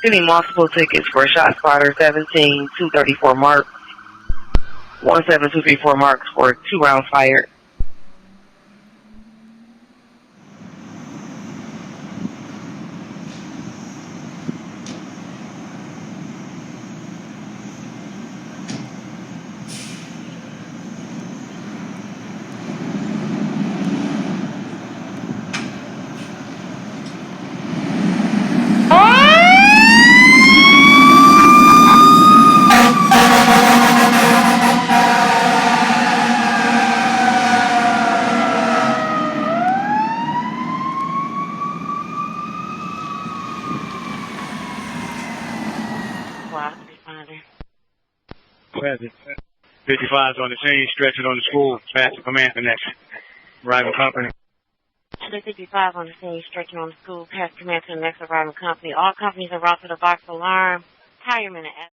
Getting multiple tickets for shot spotter 17-234 mark, 17234 marks for 2 rounds fired. Present. 55's on the scene, stretching on the school, past the command connection. Arriving company. 55 on the scene, stretching on the school, past command to the next arriving company. All companies are brought to the box alarm. Fireman